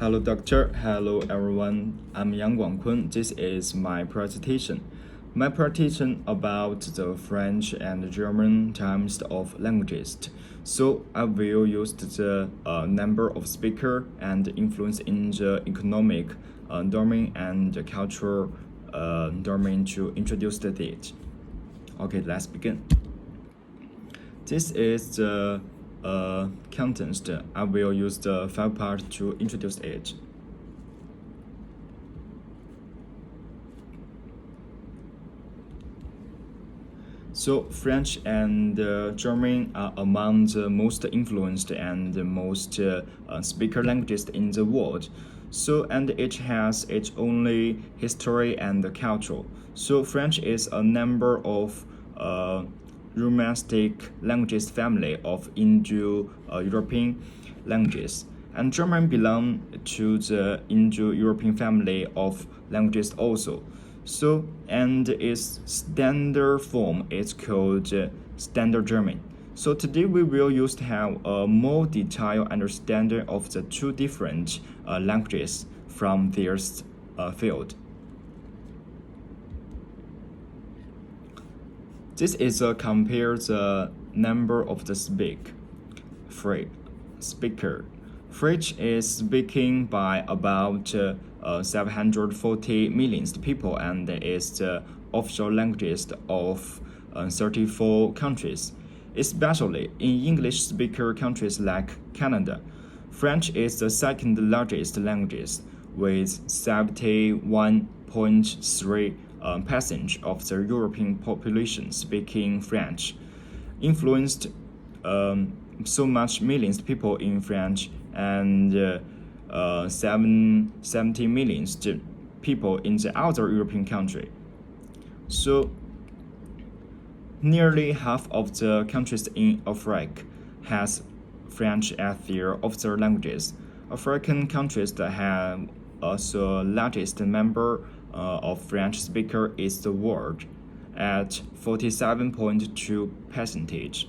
Hello, doctor. Hello, everyone. I'm Yang Guangkun. This is my presentation. My presentation about the French and German types of languages. So I will use the number of speaker and influence in the economic domain and cultural domain to introduce it. Okay, let's begin. This is the context. I will use the five part to introduce it. So French and German are among the most influenced and most speaker languages in the world. So and each has its own history and culture. So French is a number of Romantic languages family of Indo-European languages, and German belong to the Indo-European family of languages also. So, and its standard form is called Standard German. So today we will use to have a more detailed understanding of the two different languages from their field. This is a compare the number of the speaker. French is speaking by about 740 million people and is the official language of 34 countries, especially in English-speaker countries like Canada. French is the second largest language with 71.3 percent of the European population speaking French, influenced so much millions of people in French and 70 million people in the other European country. So nearly half of the countries in Africa has French as their official languages. African countries that have also largest number of French speaker is the world at 47.2 percentage.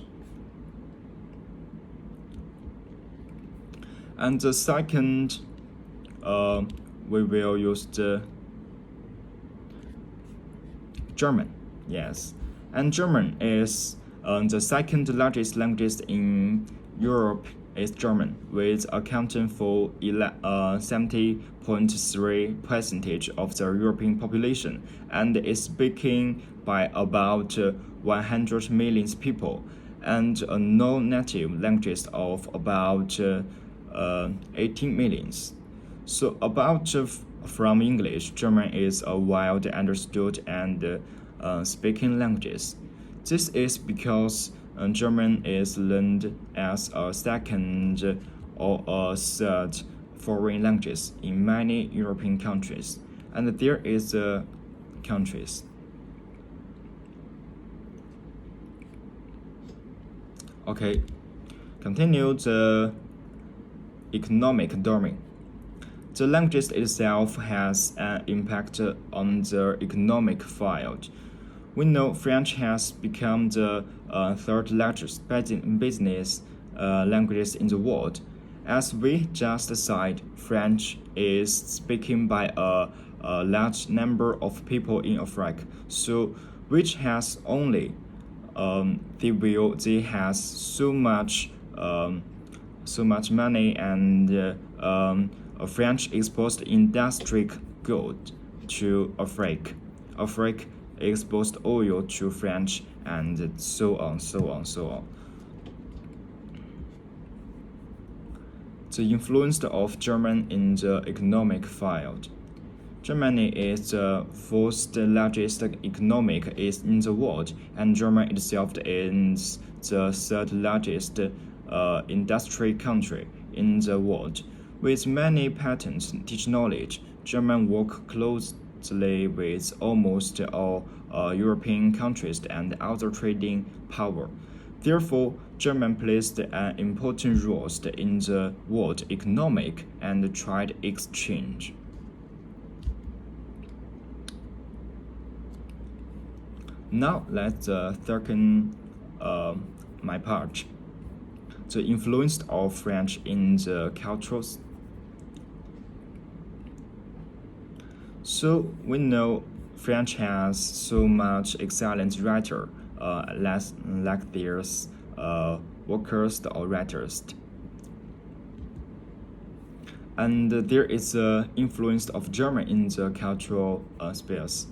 And the second, we will use the German. Yes, and German is the second largest language in Europe is German, with accounting for 70.3 percentage of the European population, and is spoken by about 100 million people, and a non-native language of about 18 millions. So about from English, German is a widely understood and speaking language. This is because German is learned as a second or a third foreign language in many European countries, and there is countries. Okay, continue the economic domain. The language itself has an impact on the economic field. We know French has become the third largest business language in the world. As we just said, French is spoken by a large number of people in Africa, so which has only they has so much money and French exports industrial goods to Africa. Africa exports oil to France and so on. The influence of German in the economic field. Germany is the fourth largest economic in the world, and Germany itself is the third largest industry country in the world. With many patents technology, German work closely with almost all European countries and other trading power. Therefore, German plays an important role in the world economic and trade exchange. Now let's second my part. The influence of French in the cultures. So we know French has so much excellent writer, like there's workers or writers. And there is an influence of German in the cultural space.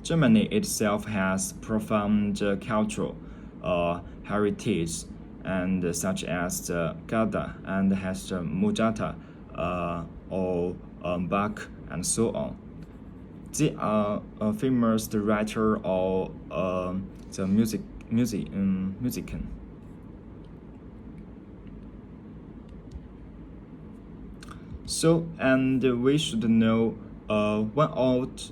Germany itself has profound cultural heritage, and such as the Gada and has the Mujata, or Bach, and so on. They are a famous writer or the musician. So, and we should know one out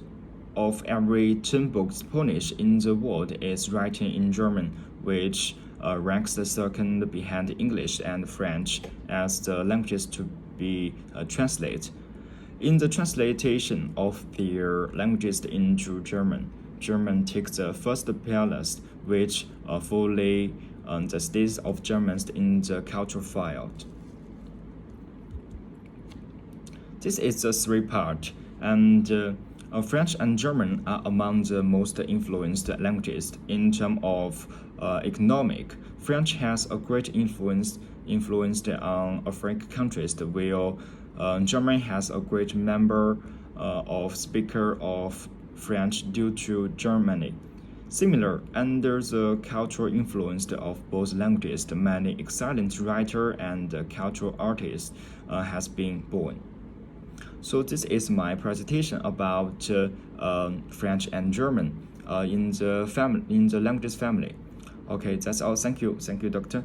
of every 10 books published in the world is written in German, which ranks the second behind English and French as the languages to be translated. In the translation of their languages into German, German takes the first place, which fully the status of Germans in the cultural field. This is the three part, and French and German are among the most influenced languages in terms of economic. French has a great influence on African countries, while Germany has a great number of speakers of French due to Germany. Similar, under the cultural influence of both languages, many excellent writers and cultural artists has been born. So this is my presentation about French and German in the languages family. Okay, that's all. Thank you, doctor.